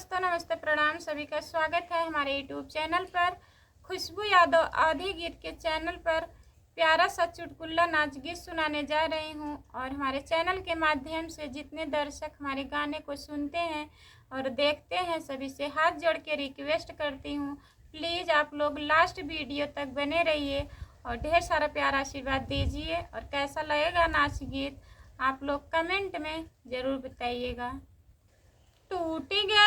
दोस्तों, नमस्ते, प्रणाम। सभी का स्वागत है हमारे यूट्यूब चैनल पर। खुशबू यादव आधी गीत के चैनल पर प्यारा सा चुटकुला नाच गीत सुनाने जा रही हूँ। और हमारे चैनल के माध्यम से जितने दर्शक हमारे गाने को सुनते हैं और देखते हैं, सभी से हाथ जोड़ के रिक्वेस्ट करती हूँ, प्लीज़ आप लोग लास्ट वीडियो तक बने रहिए और ढेर सारा प्यारा आशीर्वाद दीजिए। और कैसा लगेगा नाच गीत आप लोग कमेंट में ज़रूर बताइएगा। टूट गया